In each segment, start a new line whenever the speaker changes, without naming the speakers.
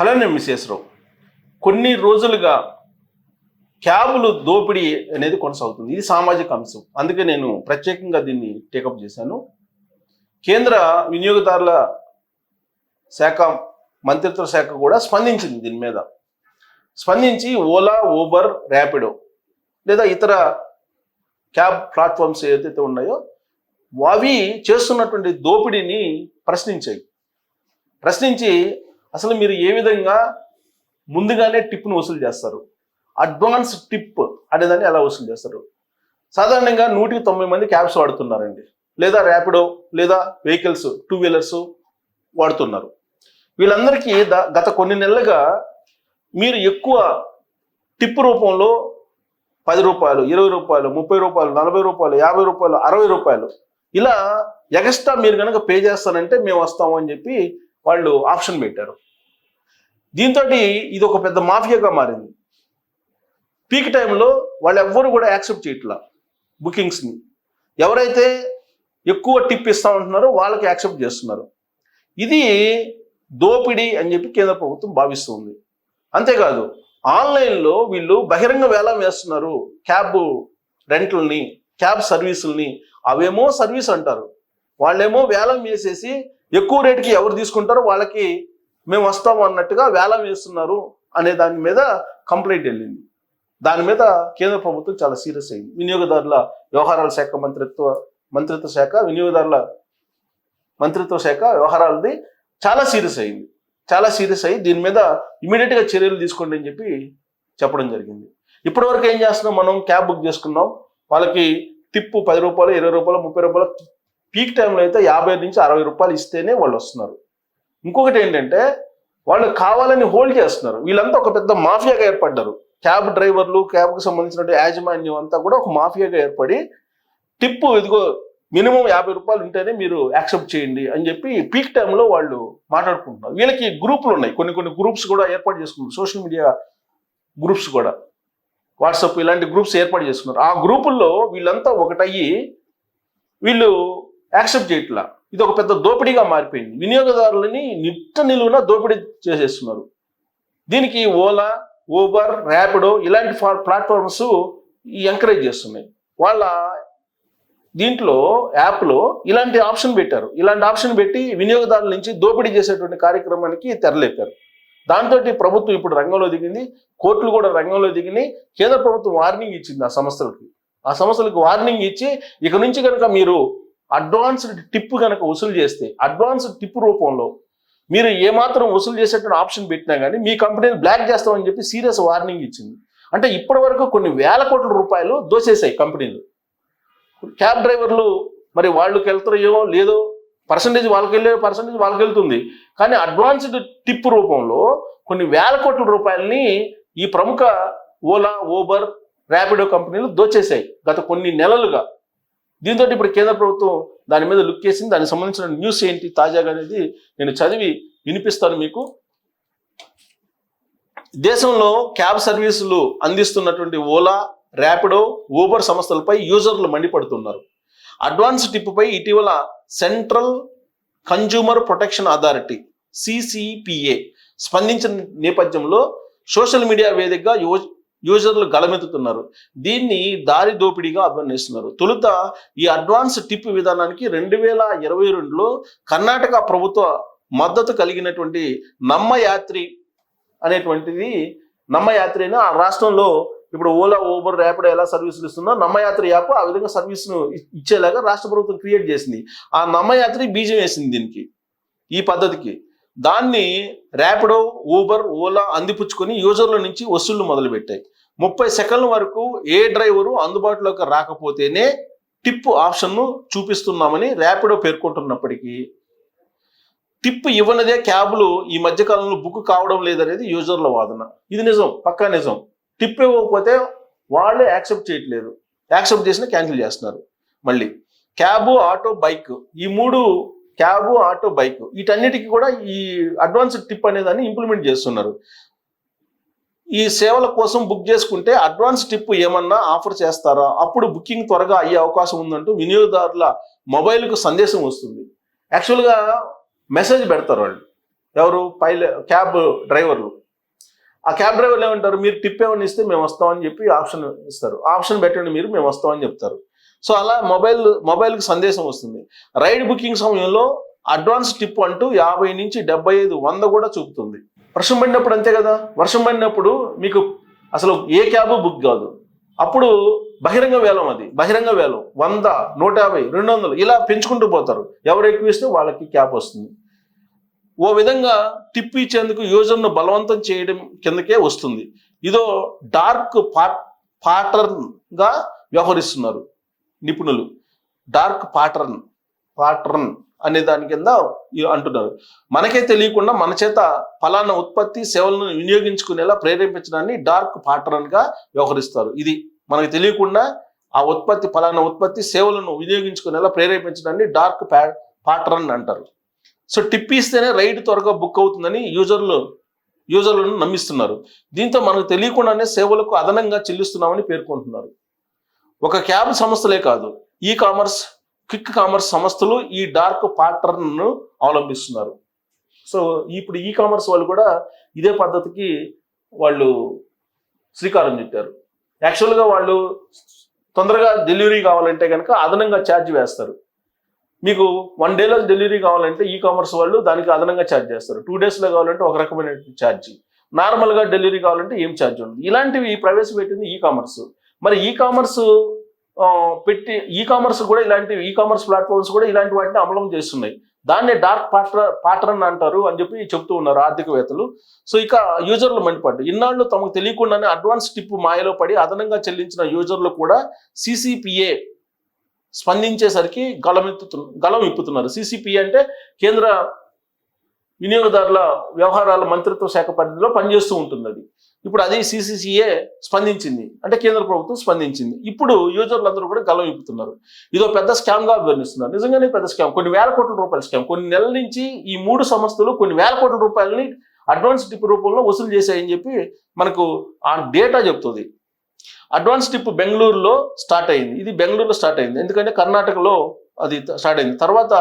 Hello, నేను మిస్ఎస్ రావు. కొన్ని రోజులుగా క్యాబులు దోపిడీ అనేది కొనసాగుతుంది. ఇది సామాజిక అంశం. అందుకే నేను ప్రత్యేకంగా దీన్ని టేకప్ చేశాను. కేంద్ర వినియోగదారుల శాఖ మంత్రిత్వ శాఖ కూడా స్పందించింది దీని మీద. స్పందించి ఓలా, ఊబర్, ర్యాపిడో లేదా ఇతర క్యాబ్ ప్లాట్ఫామ్స్ ఏదైతే ఉన్నాయో అవి చేస్తున్నటువంటి దోపిడీని ప్రశ్నించి అసలు మీరు ఏ విధంగా ముందుగానే టిప్ను వసూలు చేస్తారు, అడ్వాన్స్ టిప్ అనేదాన్ని ఎలా వసూలు చేస్తారు? సాధారణంగా 190 మంది క్యాబ్స్ వాడుతున్నారండి, లేదా ర్యాపిడో లేదా వెహికల్స్ 2 వీలర్స్ వాడుతున్నారు. వీళ్ళందరికీ గత కొన్ని నెలలుగా మీరు ఎక్కువ టిప్ రూపంలో 10 రూపాయలు, 20 రూపాయలు, 30 రూపాయలు, 40 రూపాయలు, 50 రూపాయలు, 60 రూపాయలు ఇలా ఎక్స్ట్రా మీరు కనుక పే చేస్తానంటే మేము వస్తాము అని చెప్పి వాళ్ళు ఆప్షన్ పెట్టారు. దీంతో ఇది ఒక పెద్ద మాఫియాగా మారింది. పీక్ టైంలో వాళ్ళు ఎవ్వరు కూడా యాక్సెప్ట్ చేయట్లా బుకింగ్స్ని. ఎవరైతే ఎక్కువ టిప్ ఇస్తా ఉంటున్నారో వాళ్ళకి యాక్సెప్ట్ చేస్తున్నారు. ఇది దోపిడీ అని చెప్పి కేంద్ర ప్రభుత్వం భావిస్తుంది. అంతేకాదు, ఆన్లైన్లో వీళ్ళు బహిరంగ వేలం వేస్తున్నారు క్యాబ్ రెంట్లని, క్యాబ్ సర్వీసుల్ని. అవేమో సర్వీస్ అంటారు, వాళ్ళేమో వేలం వేసేసి ఎక్కువ రేటుకి ఎవరు తీసుకుంటారో వాళ్ళకి మేము వస్తాము అన్నట్టుగా వేలం వేస్తున్నారు అనే దాని మీద కంప్లైంట్ వెళ్ళింది. దాని మీద కేంద్ర ప్రభుత్వం చాలా సీరియస్ అయింది. వినియోగదారుల వ్యవహారాల శాఖ మంత్రిత్వ శాఖ వినియోగదారుల మంత్రిత్వ శాఖ వ్యవహారాలది చాలా సీరియస్ అయ్యి దీని మీద ఇమీడియట్గా చర్యలు తీసుకోండి అని చెప్పి చెప్పడం జరిగింది. ఇప్పటివరకు ఏం చేస్తున్నాం, మనం క్యాబ్ బుక్ చేసుకున్నాం, వాళ్ళకి టిప్పు 10 రూపాయలు, 20 రూపాయలు, 30 రూపాయలు, పీక్ టైంలో అయితే 50 నుంచి 60 రూపాయలు ఇస్తేనే వాళ్ళు వస్తున్నారు. ఇంకొకటి ఏంటంటే వాళ్ళు కావాలని హోల్డ్ చేస్తున్నారు. వీళ్ళంతా ఒక పెద్ద మాఫియాగా ఏర్పడ్డారు. క్యాబ్ డ్రైవర్లు, క్యాబ్కి సంబంధించిన యాజమాన్యం అంతా కూడా ఒక మాఫియాగా ఏర్పడి టిప్పు ఇదిగో మినిమం 50 రూపాయలు ఉంటేనే మీరు యాక్సెప్ట్ చేయండి అని చెప్పి పీక్ టైంలో వాళ్ళు మాట్లాడుకుంటున్నారు. వీళ్ళకి గ్రూపులు ఉన్నాయి, కొన్ని గ్రూప్స్ కూడా ఏర్పాటు చేసుకున్నారు. సోషల్ మీడియా గ్రూప్స్ కూడా, వాట్సాప్ ఇలాంటి గ్రూప్స్ ఏర్పాటు చేసుకున్నారు. ఆ గ్రూపుల్లో వీళ్ళంతా ఒకటయ్యి వీళ్ళు యాక్సెప్ట్ చేయట్లా. ఇది ఒక పెద్ద దోపిడీగా మారిపోయింది. వినియోగదారులని నిలువున దోపిడీ చేసేస్తున్నారు. దీనికి ఓలా, ఊబర్, ర్యాపిడో ఇలాంటి ప్లాట్ఫామ్స్ ఎంకరేజ్ చేస్తున్నాయి. వాళ్ళ దీంట్లో యాప్లో ఇలాంటి ఆప్షన్ పెట్టారు. ఇలాంటి ఆప్షన్ పెట్టి వినియోగదారుల నుంచి దోపిడీ చేసేటువంటి కార్యక్రమానికి తెరలేపారు. దాంతో ప్రభుత్వం ఇప్పుడు రంగంలో దిగింది, కోర్టులు కూడా రంగంలో దిగినాయి. కేంద్ర ప్రభుత్వం వార్నింగ్ ఇచ్చింది ఆ సంస్థలకు వార్నింగ్ ఇచ్చి, ఇక నుంచి కనుక మీరు అడ్వాన్స్డ్ టిప్ కనుక వసూలు చేస్తే, అడ్వాన్స్డ్ టిప్ రూపంలో మీరు ఏమాత్రం వసూలు చేసేటువంటి ఆప్షన్ పెట్టినా కానీ మీ కంపెనీని బ్లాక్ చేస్తామని చెప్పి సీరియస్ వార్నింగ్ ఇచ్చింది. అంటే ఇప్పటి వరకు కొన్ని వేల కోట్ల రూపాయలు దోచేసాయి కంపెనీలు. క్యాబ్ డ్రైవర్లు మరి వాళ్ళకి వెళ్తారో లేదో, పర్సంటేజ్ వాళ్ళకి వెళ్తుంది. కానీ అడ్వాన్స్డ్ టిప్ రూపంలో కొన్ని వేల కోట్ల రూపాయలని ఈ ప్రముఖ ఓలా, ఊబర్, ర్యాపిడో కంపెనీలు దోచేశాయి గత కొన్ని నెలలుగా. దీంతో ఇప్పుడు కేంద్ర ప్రభుత్వం దాని మీద లుక్ చేసింది. దానికి సంబంధించిన న్యూస్ ఏంటి తాజాగా అనేది నేను చదివి వినిపిస్తాను మీకు. దేశంలో క్యాబ్ సర్వీసులు అందిస్తున్నటువంటి ఓలా, ర్యాపిడో, ఊబర్ సంస్థలపై యూజర్లు మండిపడుతున్నారు. అడ్వాన్స్ టిప్పుపై ఇటీవల central consumer protection authority CCPA స్పందించిన నేపథ్యంలో సోషల్ మీడియా వేదికగా యూజర్లు గళమెత్తుతున్నారు. దీన్ని దారి దోపిడీగా అభివర్ణిస్తున్నారు. తొలుత ఈ అడ్వాన్స్ టిప్ విధానానికి 2022లో కర్ణాటక ప్రభుత్వ మద్దతు కలిగినటువంటి నమ్మయాత్రి అని ఆ రాష్ట్రంలో ఇప్పుడు ఓలా, ఊబర్, ర్యాపిడో ఎలా సర్వీసులు ఇస్తుందో నమ్మయాత్రి యాప్ ఆ విధంగా సర్వీస్ను ఇచ్చేలాగా రాష్ట్ర ప్రభుత్వం క్రియేట్ చేసింది. ఆ నమ్మయాత్రి బీజం వేసింది దీనికి, ఈ పద్ధతికి. దాన్ని ర్యాపిడో, ఊబర్, ఓలా అందిపుచ్చుకొని యూజర్ల నుంచి వసూళ్లు మొదలుపెట్టాయి. 30 సెకండ్ల వరకు ఏ డ్రైవరు అందుబాటులోకి రాకపోతేనే టిప్ ఆప్షన్ను చూపిస్తున్నామని ర్యాపిడో పేర్కొంటున్నప్పటికీ టిప్ ఇవ్వనదే క్యాబ్లు ఈ మధ్యకాలంలో బుక్ కావడం లేదనేది యూజర్ల వాదన. ఇది నిజం, పక్కా నిజం. టిప్ ఇవ్వకపోతే వాళ్ళే యాక్సెప్ట్ చేయట్లేదు, యాక్సెప్ట్ చేసినా క్యాన్సిల్ చేస్తున్నారు. మళ్ళీ క్యాబు, ఆటో, బైక్, ఈ 3 క్యాబు, ఆటో, బైక్ వీటన్నిటికీ కూడా ఈ అడ్వాన్స్ టిప్ అనేదాన్ని ఇంప్లిమెంట్ చేస్తున్నారు. ఈ సేవల కోసం బుక్ చేసుకుంటే అడ్వాన్స్ టిప్ ఏమన్నా ఆఫర్ చేస్తారా, అప్పుడు బుకింగ్ త్వరగా అయ్యే అవకాశం ఉందంటూ వినియోగదారుల మొబైల్కు సందేశం వస్తుంది. యాక్చువల్గా మెసేజ్ పెడతారు వాళ్ళు, ఎవరు క్యాబ్ డ్రైవర్లు. ఆ క్యాబ్ డ్రైవర్లు ఏమంటారు, మీరు టిప్ ఏమని ఇస్తే మేము వస్తామని చెప్పి ఆప్షన్ ఇస్తారు. ఆప్షన్ పెట్టండి మీరు, మేము వస్తామని చెప్తారు. సో అలా మొబైల్కి సందేశం వస్తుంది. రైడ్ బుకింగ్ సమయంలో అడ్వాన్స్ టిప్ అంటూ 50 నుంచి 75, 100 కూడా చూపుతుంది. వర్షం పడినప్పుడు అంతే కదా, వర్షం పడినప్పుడు మీకు అసలు ఏ క్యాబ్ బుక్ కాదు. అప్పుడు బహిరంగ వేలం, అది బహిరంగ వేలం 100, 150, 200 ఇలా పెంచుకుంటూ పోతారు. ఎవరు ఎక్కువ ఇస్తే వాళ్ళకి క్యాబ్ వస్తుంది. ఓ విధంగా టిప్ ఇచ్చేందుకు యూజర్ను బలవంతం చేయడం కిందకే వస్తుంది. ఇదో డార్క్ పాటర్న్గా వ్యవహరిస్తున్నారు నిపుణులు. డార్క్ పాటర్న్ అనే దాని కింద అంటున్నారు. మనకే తెలియకుండా మన చేత ఫలానా ఉత్పత్తి సేవలను వినియోగించుకునేలా ప్రేరేపించడాన్ని డార్క్ పాటర్న్గా వ్యవహరిస్తారు. ఇది మనకు తెలియకుండా ఆ ఫలానా ఉత్పత్తి సేవలను వినియోగించుకునేలా ప్రేరేపించడాన్ని డార్క్ పాటర్న్ అంటారు. సో టిప్ ఇస్తేనే రైడ్ త్వరగా బుక్ అవుతుందని యూజర్లను నమ్మిస్తున్నారు. దీంతో మనకు తెలియకుండానే సేవలకు అదనంగా చెల్లిస్తున్నామని పేర్కొంటున్నారు. ఒక క్యాబ్ సంస్థలే కాదు, క్విక్ కామర్స్ సంస్థలు ఈ డార్క్ పాటర్న్ను అవలంబిస్తున్నారు. సో ఇప్పుడు కామర్స్ వాళ్ళు కూడా ఇదే పద్ధతికి వాళ్ళు శ్రీకారం చుట్టారు. యాక్చువల్గా వాళ్ళు తొందరగా డెలివరీ కావాలంటే కనుక అదనంగా ఛార్జ్ వేస్తారు. మీకు 1 డేలో డెలివరీ కావాలంటే కామర్స్ వాళ్ళు దానికి అదనంగా ఛార్జ్ చేస్తారు. 2 డేస్లో కావాలంటే ఒక రకమైన ఛార్జ్, నార్మల్గా డెలివరీ కావాలంటే ఏం ఛార్జ్ ఉండదు. ఇలాంటివి ప్రవేశపెట్టింది కామర్స్. మరి కామర్స్ కూడా కామర్స్ ప్లాట్ఫామ్స్ కూడా ఇలాంటి వాటిని అమలు చేస్తున్నాయి. దాన్నే డార్క్ పాటర్న్ అంటారు అని చెప్పి చెప్తూ ఉన్నారు ఆర్థికవేత్తలు. సో ఇక యూజర్లు మండిపడ్డారు. ఇన్నాళ్ళు తమకు తెలియకుండానే అడ్వాన్స్ టిప్ మాయలో పడి అదనంగా చెల్లించిన యూజర్లు కూడా CCPA స్పందించేసరికి గలం ఇప్పుతున్నారు. CCPA అంటే కేంద్ర వినియోగదారుల వ్యవహారాల మంత్రిత్వ శాఖ పరిధిలో పనిచేస్తూ ఉంటుంది. అది ఇప్పుడు అది CCCA స్పందించింది, అంటే కేంద్ర ప్రభుత్వం స్పందించింది. ఇప్పుడు యూజర్లు అందరూ కూడా గలం ఇప్పుతున్నారు. ఇదో పెద్ద స్కామ్గా అభివర్ణిస్తున్నారు. నిజంగానే పెద్ద స్కామ్, కొన్ని వేల కోట్ల రూపాయల స్కామ్. కొన్ని నెలల నుంచి ఈ 3 సంస్థలు కొన్ని వేల కోట్ల రూపాయలని అడ్వాన్స్ టిప్ రూపంలో వసూలు చేశాయని చెప్పి మనకు ఆ డేటా చెప్తుంది. అడ్వాన్స్ టిప్ బెంగళూరులో స్టార్ట్ అయింది. ఇది బెంగళూరులో స్టార్ట్ అయింది, ఎందుకంటే కర్ణాటకలో అది స్టార్ట్ అయింది. తర్వాత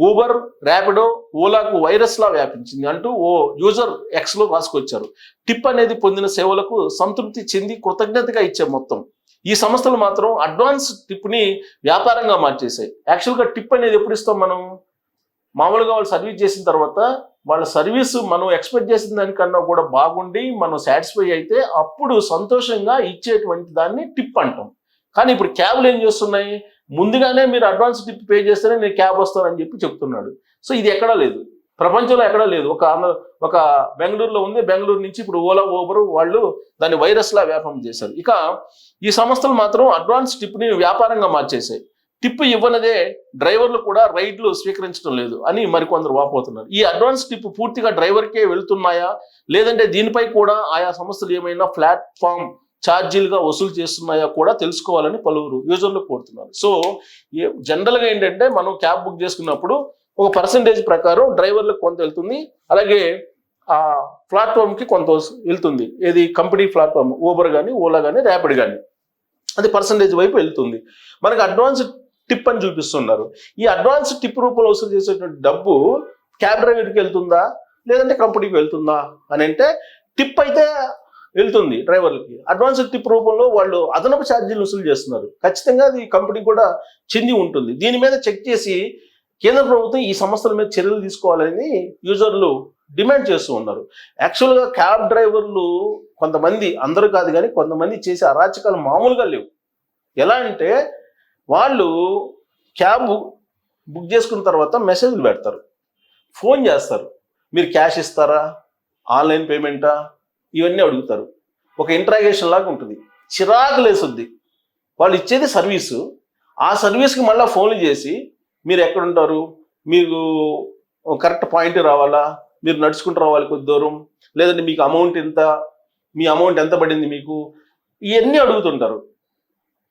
ఊబర్, ర్యాపిడో, ఓలాకు వైరస్లా వ్యాపించింది అంటూ ఓ యూజర్ Xలో రాసుకొచ్చారు. టిప్ అనేది పొందిన సేవలకు సంతృప్తి చెంది కృతజ్ఞతగా ఇచ్చే మొత్తం. ఈ సంస్థలు మాత్రం అడ్వాన్స్ టిప్ని వ్యాపారంగా మార్చేశాయి. యాక్చువల్గా టిప్ అనేది ఎప్పుడు ఇస్తాం మనం? మామూలుగా వాళ్ళు సర్వీస్ చేసిన తర్వాత వాళ్ళ సర్వీస్ మనం ఎక్స్పెక్ట్ చేసిన దానికన్నా కూడా బాగుండి మనం సాటిస్ఫై అయితే అప్పుడు సంతోషంగా ఇచ్చేటువంటి దాన్ని టిప్ అంటాం. కానీ ఇప్పుడు క్యాబ్లు ఏం చేస్తున్నాయి, ముందుగానే మీరు అడ్వాన్స్ టిప్ పే చేస్తేనే నేను క్యాబ్ వస్తానని చెప్పి చెప్తున్నాడు. సో ఇది ఎక్కడా లేదు, ప్రపంచంలో ఎక్కడా లేదు. ఒక బెంగళూరులో ఉంది. బెంగళూరు నుంచి ఇప్పుడు ఓలా, ఊబర్ వాళ్ళు దాన్ని వైరస్లా వ్యాపారం చేశారు. ఇక ఈ సంస్థలు మాత్రం అడ్వాన్స్ టిప్ని వ్యాపారంగా మార్చేశాయి. టిప్ ఇవ్వనదే డ్రైవర్లు కూడా రైడ్లు స్వీకరించడం లేదు అని మరికొందరు వాపోతున్నారు. ఈ అడ్వాన్స్ టిప్ పూర్తిగా డ్రైవర్కే వెళ్తున్నాయా, లేదంటే దీనిపై కూడా ఆయా సంస్థలు ఏమైనా ప్లాట్ఫామ్ ఛార్జీలుగా వసూలు చేస్తున్నాయా కూడా తెలుసుకోవాలని పలువురు యూజర్లు కోరుతున్నారు. సో జనరల్గా ఏంటంటే మనం క్యాబ్ బుక్ చేసుకున్నప్పుడు ఒక పర్సంటేజ్ ప్రకారం డ్రైవర్లకు కొంత వెళ్తుంది, అలాగే ఆ ప్లాట్ఫామ్కి కొంత వెళ్తుంది. ఏది కంపెనీ ప్లాట్ఫామ్, ఊబర్ కానీ, ఓలా కానీ, ర్యాపిడ్ కానీ, అది పర్సంటేజ్ వైపు వెళ్తుంది. మనకి అడ్వాన్స్ టిప్ అని చూపిస్తున్నారు. ఈ అడ్వాన్స్ టిప్ రూపంలో వసూలు చేసేటువంటి డబ్బు క్యాబ్ డ్రైవర్కి వెళ్తుందా, లేదంటే కంపెనీకి వెళ్తుందా అని అంటే టిప్ అయితే వెళ్తుంది డ్రైవర్లకి. అడ్వాన్స్ టిప్ రూపంలో వాళ్ళు అదనపు ఛార్జీలు వసూలు చేస్తున్నారు. ఖచ్చితంగా అది కంపెనీ కూడా చెంది ఉంటుంది. దీని మీద చెక్ చేసి కేంద్ర ప్రభుత్వం ఈ సంస్థల మీద చర్యలు తీసుకోవాలని యూజర్లు డిమాండ్ చేస్తూ ఉన్నారు. యాక్చువల్గా క్యాబ్ డ్రైవర్లు కొంతమంది, అందరూ కాదు కానీ కొంతమంది చేసే అరాచకాలు మామూలుగా లేవు. ఎలా అంటే వాళ్ళు క్యాబ్ బుక్ చేసుకున్న తర్వాత మెసేజ్లు పెడతారు, ఫోన్ చేస్తారు, మీరు క్యాష్ ఇస్తారా, ఆన్లైన్ పేమెంటా, ఇవన్నీ అడుగుతారు. ఒక ఇంట్రాగేషన్ లాగా ఉంటుంది. చిరాకు లేసుద్ది. వాళ్ళు ఇచ్చేది సర్వీసు, ఆ సర్వీస్కి మళ్ళీ ఫోన్లు చేసి మీరు ఎక్కడుంటారు, మీకు కరెక్ట్ పాయింట్ రావాలా, మీరు నడుచుకుంటూ రావాలి కొద్ది దూరం, లేదంటే మీకు అమౌంట్ ఎంత, మీ అమౌంట్ ఎంత పడింది మీకు, ఇవన్నీ అడుగుతుంటారు.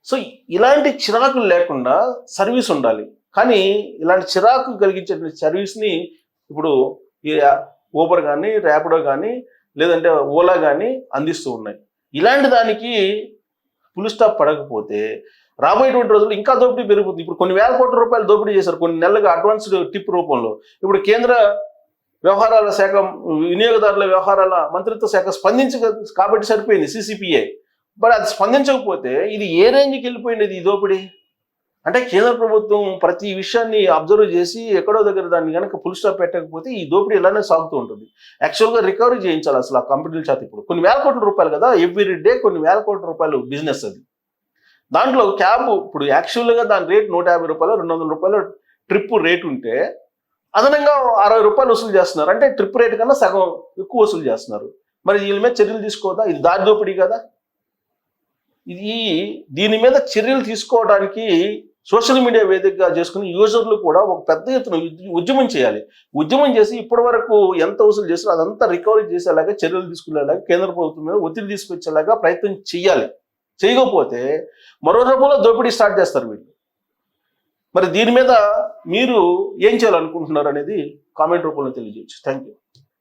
సో ఇలాంటి చిరాకులు లేకుండా సర్వీస్ ఉండాలి. కానీ ఇలాంటి చిరాకు కలిగించే సర్వీస్ని ఇప్పుడు ఈ ఊబర్ కానీ, ర్యాపిడో కానీ, లేదంటే ఓలా కానీ అందిస్తూ ఉన్నాయి. ఇలాంటి దానికి ఫుల్ స్టాప్ పడకపోతే రాబోయేటువంటి రోజులు ఇంకా దోపిడీ పెరుగుతుంది. ఇప్పుడు కొన్ని వేల కోట్ల రూపాయలు దోపిడీ చేశారు కొన్ని నెలలుగా అడ్వాన్స్ టిప్ రూపంలో. ఇప్పుడు కేంద్ర వ్యవహారాల శాఖ, వినియోగదారుల వ్యవహారాల మంత్రిత్వ శాఖ కాబట్టి సరిపోయింది సిసిపిఏ. మరి అది స్పందించకపోతే ఇది ఏ రేంజ్కి వెళ్ళిపోయింది ఈ దోపిడీ? అంటే కేంద్ర ప్రభుత్వం ప్రతి విషయాన్ని అబ్జర్వ్ చేసి ఎక్కడో దగ్గర దాన్ని కనుక ఫుల్ స్టాప్ పెట్టకపోతే ఈ దోపిడీ ఇలానే సాగుతూ ఉంటుంది. యాక్చువల్గా రికవరీ చేయించాలి అసలు ఆ కంపెనీల చేత. ఇప్పుడు కొన్ని వేల కోట్ల రూపాయలు కదా, ఎవ్రీ డే కొన్ని వేల కోట్ల రూపాయలు బిజినెస్ అది. దాంట్లో క్యాబ్ ఇప్పుడు యాక్చువల్గా దాని రేట్ 150 రూపాయలు 200 రూపాయలు ట్రిప్ రేట్ ఉంటే అదనంగా 60 రూపాయలు వసూలు చేస్తున్నారు. అంటే ట్రిప్ రేట్ కన్నా సగం ఎక్కువ వసూలు చేస్తున్నారు. మరి వీళ్ళ మీద చర్యలు తీసుకోవద్దా? ఇది దారి దోపిడీ కదా. దీని మీద చర్యలు తీసుకోవడానికి సోషల్ మీడియా వేదికగా చేసుకుని యూజర్లు కూడా ఒక పెద్ద ఎత్తున ఉద్యమం చేయాలి. ఉద్యమం చేసి ఇప్పటి వరకు ఎంత వసూలు చేస్తారో అదంతా రికవరీ చేసేలాగా చర్యలు తీసుకునేలాగా కేంద్ర ప్రభుత్వం మీద ఒత్తిడి తీసుకొచ్చేలాగా ప్రయత్నం చేయాలి. చేయకపోతే మరో రూపంలో దోపిడీ స్టార్ట్ చేస్తారు వీళ్ళు. మరి దీని మీద మీరు ఏం చేయాలనుకుంటున్నారు అనేది కామెంట్ రూపంలో తెలియజేయచ్చు. Thank you.